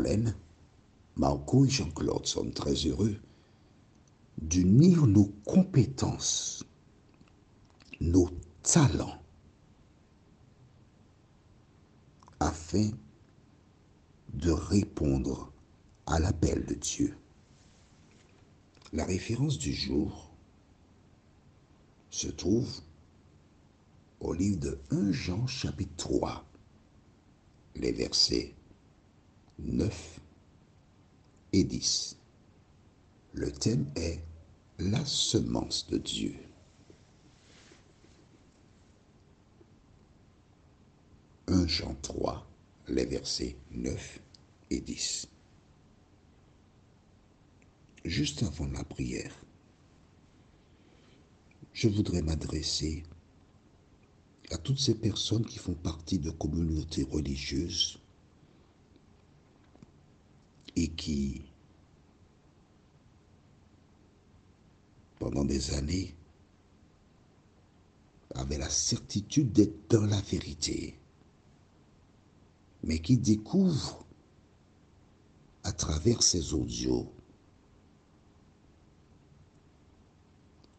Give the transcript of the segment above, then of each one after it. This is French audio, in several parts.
Marlène, Marco et Jean-Claude sont très heureux d'unir nos compétences, nos talents, afin de répondre à l'appel de Dieu. La référence du jour se trouve au livre de 1 Jean chapitre 3, les versets 9 et 10. Le thème est la semence de Dieu. 1 Jean 3, les versets 9 et 10. Juste avant la prière, je voudrais m'adresser à toutes ces personnes qui font partie de communautés religieuses et qui, pendant des années, avaient la certitude d'être dans la vérité, mais qui découvrent à travers ces audios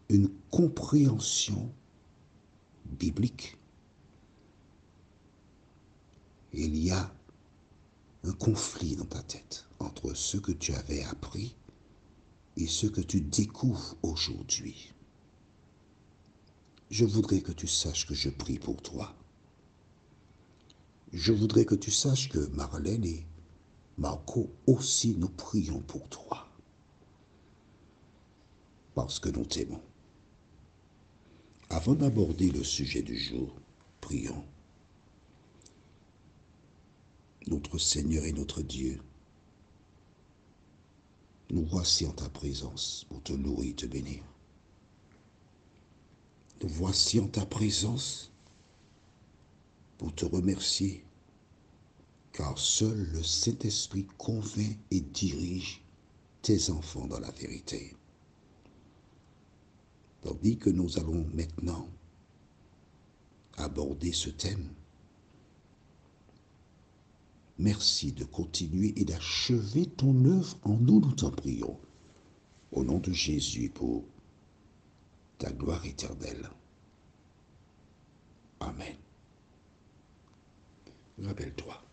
une compréhension biblique. Il y a un conflit dans ta tête entre ce que tu avais appris et ce que tu découvres aujourd'hui. Je voudrais que tu saches que je prie pour toi. Je voudrais que tu saches que Marlène et Marco aussi, nous prions pour toi. Parce que nous t'aimons. Avant d'aborder le sujet du jour, prions. Notre Seigneur et notre Dieu, nous voici en ta présence pour te louer et te bénir. Nous voici en ta présence pour te remercier, car seul le Saint-Esprit convainc et dirige tes enfants dans la vérité. Tandis que nous allons maintenant aborder ce thème, merci de continuer et d'achever ton œuvre en nous, nous t'en prions. Au nom de Jésus, pour ta gloire éternelle. Amen. Rappelle-toi,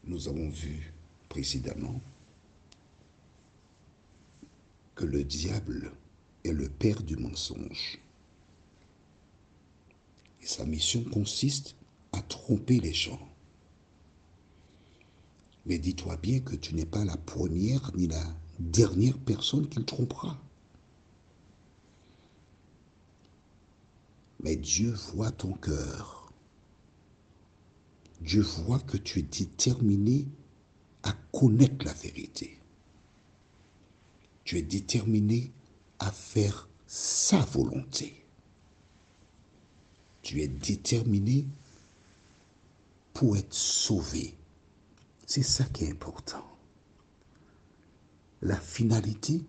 nous avons vu précédemment que le diable est le père du mensonge. Et sa mission consiste à tromper les gens. Mais dis-toi bien que tu n'es pas la première ni la dernière personne qu'il trompera. Mais Dieu voit ton cœur. Dieu voit que tu es déterminé à connaître la vérité. Tu es déterminé à faire sa volonté. Tu es déterminé pour être sauvé. C'est ça qui est important. La finalité,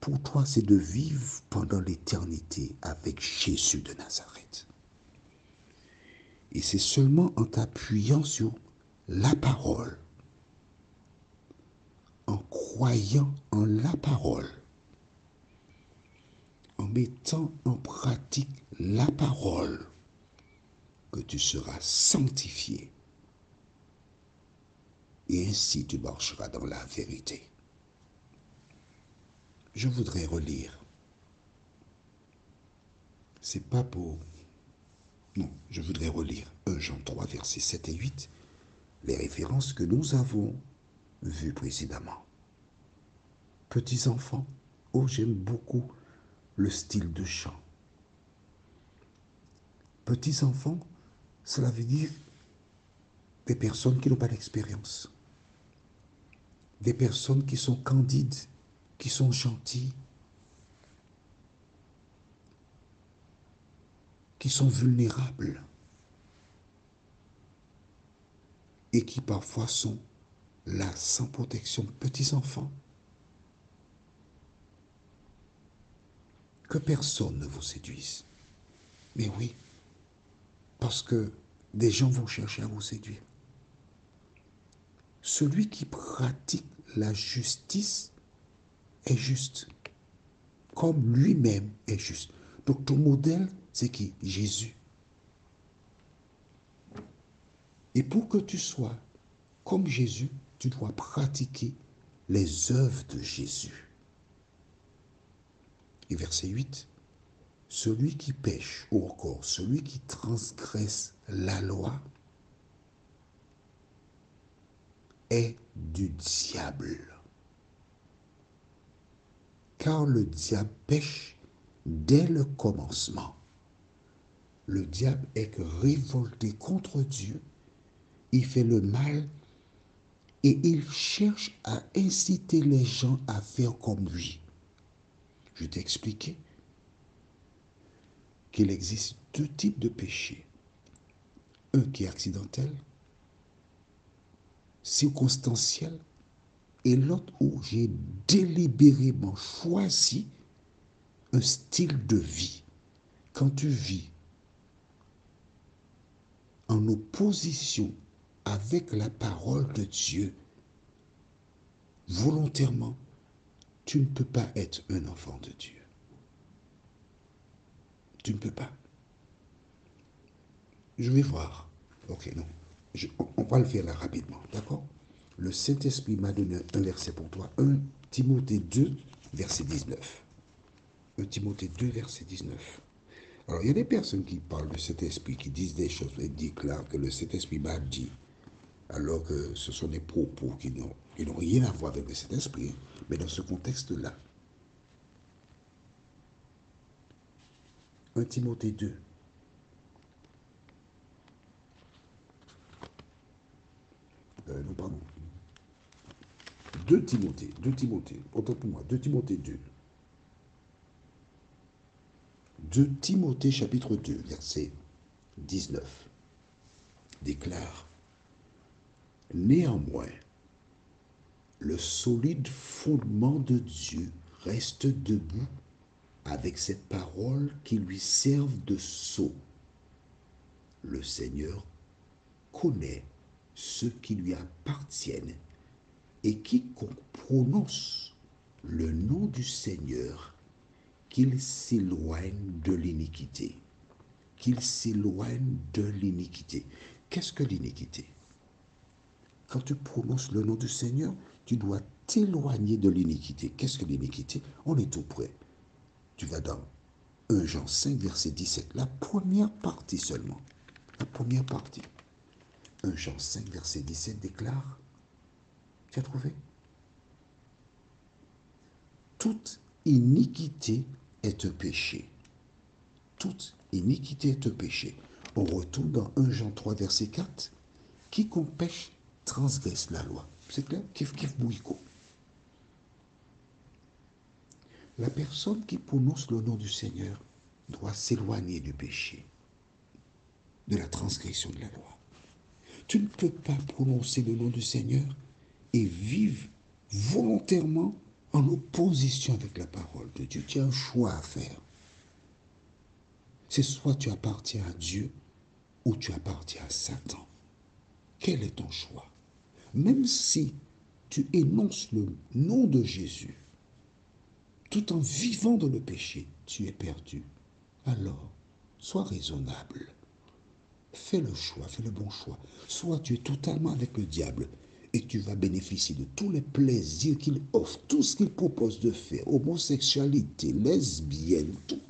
pour toi, c'est de vivre pendant l'éternité avec Jésus de Nazareth. Et c'est seulement en t'appuyant sur la parole, en croyant en la parole, en mettant en pratique la parole, que tu seras sanctifié. Et ainsi tu marcheras dans la vérité. Je voudrais relire. C'est pas pour... Non, je voudrais relire 1 Jean 3, versets 7 et 8, les références que nous avons vues précédemment. Petits enfants, oh j'aime beaucoup le style de chant. Petits enfants, cela veut dire des personnes qui n'ont pas d'expérience. Des personnes qui sont candides, qui sont gentilles, qui sont vulnérables et qui parfois sont là sans protection. Petits enfants, que personne ne vous séduise. Mais oui, parce que des gens vont chercher à vous séduire. celui qui pratique la justice est juste, comme lui-même est juste. Donc ton modèle, c'est qui? Jésus. Et pour que tu sois comme Jésus, tu dois pratiquer les œuvres de Jésus. Et verset 8, celui qui pêche, ou encore celui qui transgresse la loi, est du diable. Car le diable pêche dès le commencement. Le diable est révolté contre Dieu, il fait le mal et il cherche à inciter les gens à faire comme lui. Je t'ai expliqué qu'il existe deux types de péchés. Un qui est accidentel, circonstanciel, et l'autre où j'ai délibérément choisi un style de vie. Quand tu vis en opposition avec la parole de Dieu, volontairement, tu ne peux pas être un enfant de Dieu. Tu ne peux pas. Je vais voir. Ok, non. On va le faire là rapidement, d'accord? Le Saint-Esprit m'a donné un verset pour toi. 1 Timothée 2, verset 19. 1 Timothée 2, verset 19. Alors, il y a des personnes qui parlent de cet esprit, qui disent des choses, et déclarent que le Saint-Esprit m'a dit, alors que ce sont des propos qui n'ont rien à voir avec le Saint-Esprit, mais dans ce contexte-là. 1 Timothée 2. Non, pardon. 2 Timothée, autant pour moi, 2 Timothée 2. 2 Timothée chapitre 2, verset 19, déclare: néanmoins, le solide fondement de Dieu reste debout avec cette parole qui lui servent de sceau. Le Seigneur connaît ceux qui lui appartiennent, et quiconque prononce le nom du Seigneur, qu'il s'éloigne de l'iniquité. Qu'il s'éloigne de l'iniquité. Qu'est-ce que l'iniquité? Quand tu prononces le nom du Seigneur, tu dois t'éloigner de l'iniquité. Qu'est-ce que l'iniquité? On est tout près. Tu vas dans 1 Jean 5, verset 17, la première partie seulement. La première partie. 1 Jean 5, verset 17 déclare, tu as trouvé? Toute iniquité est un péché. Toute iniquité est un péché. On retourne dans 1 Jean 3, verset 4. Quiconque pêche transgresse la loi. C'est clair? Kif kif bouiko. La personne qui prononce le nom du Seigneur doit s'éloigner du péché, de la transgression de la loi. Tu ne peux pas prononcer le nom du Seigneur et vivre volontairement en opposition avec la parole de Dieu. Tu as un choix à faire. C'est soit tu appartiens à Dieu ou tu appartiens à Satan. Quel est ton choix? Même si tu énonces le nom de Jésus, tout en vivant dans le péché, tu es perdu. Alors, sois raisonnable. Fais le choix, fais le bon choix. Soit tu es totalement avec le diable et tu vas bénéficier de tous les plaisirs qu'il offre, tout ce qu'il propose de faire, homosexualité, lesbienne, tout.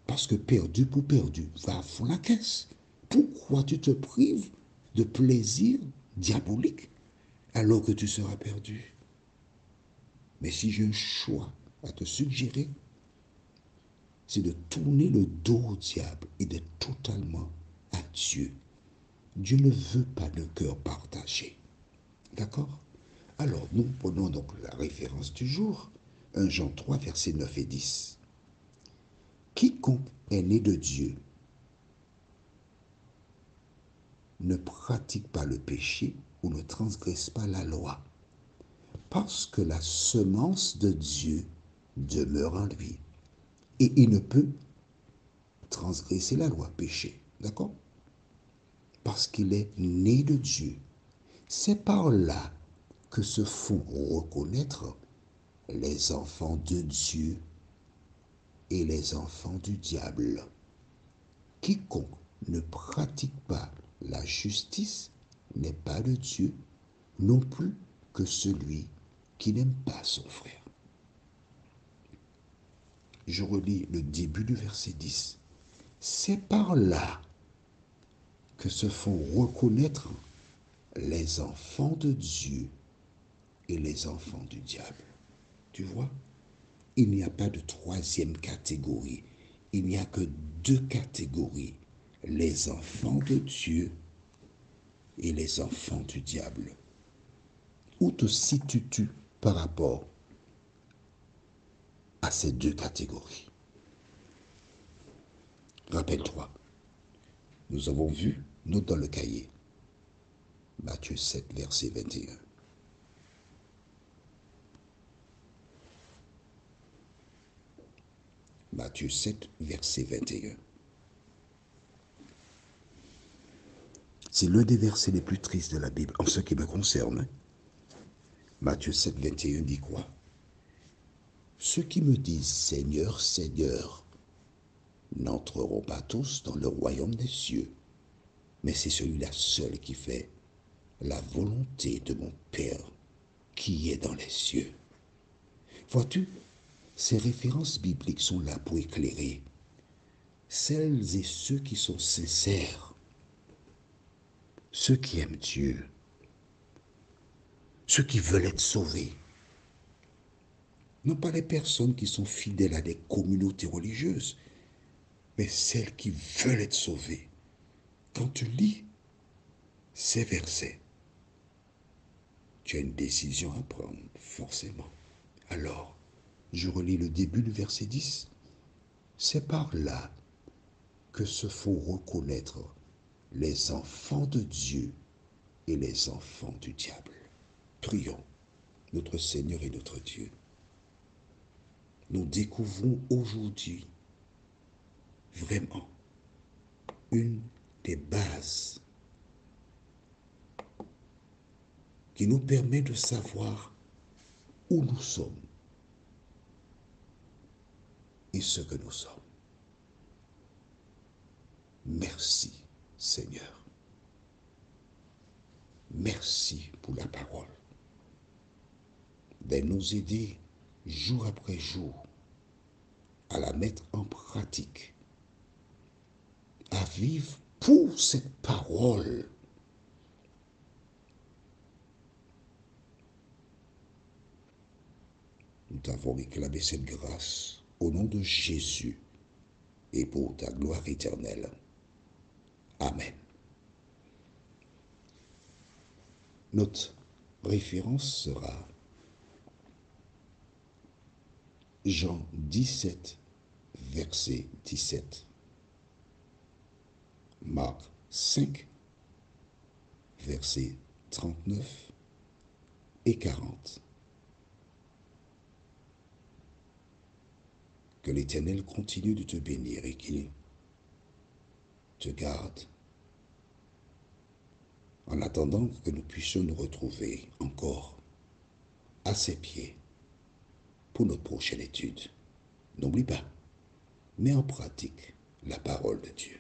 Parce que perdu pour perdu, va à fond la caisse. Pourquoi tu te prives de plaisir diabolique alors que tu seras perdu? Mais si j'ai un choix à te suggérer, c'est de tourner le dos au diable et d'être totalement à Dieu. Dieu ne veut pas de cœur partagé. D'accord? Alors, nous prenons donc la référence du jour, 1 Jean 3, versets 9 et 10. Quiconque est né de Dieu ne pratique pas le péché ou ne transgresse pas la loi, parce que la semence de Dieu demeure en lui. Et il ne peut transgresser la loi, péché. D'accord? Parce qu'il est né de Dieu. C'est par là que se font reconnaître les enfants de Dieu et les enfants du diable. Quiconque ne pratique pas la justice n'est pas de Dieu, non plus que celui qui n'aime pas son frère. Je relis le début du verset 10. C'est par là que se font reconnaître les enfants de Dieu et les enfants du diable. Tu vois, il n'y a pas de troisième catégorie. Il n'y a que deux catégories. Les enfants de Dieu et les enfants du diable. Où te situes-tu par rapport à ces deux catégories? Rappelle-toi, nous avons vu, note dans le cahier, Matthieu 7, verset 21. Matthieu 7, verset 21. C'est l'un des versets les plus tristes de la Bible, en ce qui me concerne. Matthieu 7, 21 dit quoi? Ceux qui me disent Seigneur, Seigneur, n'entreront pas tous dans le royaume des cieux, mais c'est celui-là seul qui fait la volonté de mon Père qui est dans les cieux. Vois-tu, ces références bibliques sont là pour éclairer celles et ceux qui sont sincères, ceux qui aiment Dieu, ceux qui veulent être sauvés. Non pas les personnes qui sont fidèles à des communautés religieuses, mais celles qui veulent être sauvées. Quand tu lis ces versets, tu as une décision à prendre, forcément. Alors, je relis le début du verset 10. C'est par là que se font reconnaître les enfants de Dieu et les enfants du diable. Prions, notre Seigneur et notre Dieu. Nous découvrons aujourd'hui vraiment une des bases qui nous permet de savoir où nous sommes et ce que nous sommes. Merci, Seigneur. Merci pour la parole. De nous aider jour après jour à la mettre en pratique, à vivre pour cette parole. Nous t'avons réclamé cette grâce au nom de Jésus et pour ta gloire éternelle. Amen. Notre référence sera Jean 17, verset 17. Marc 5, versets 39 et 40. Que l'Éternel continue de te bénir et qu'il te garde en attendant que nous puissions nous retrouver encore à ses pieds pour notre prochaine étude. N'oublie pas, mets en pratique la parole de Dieu.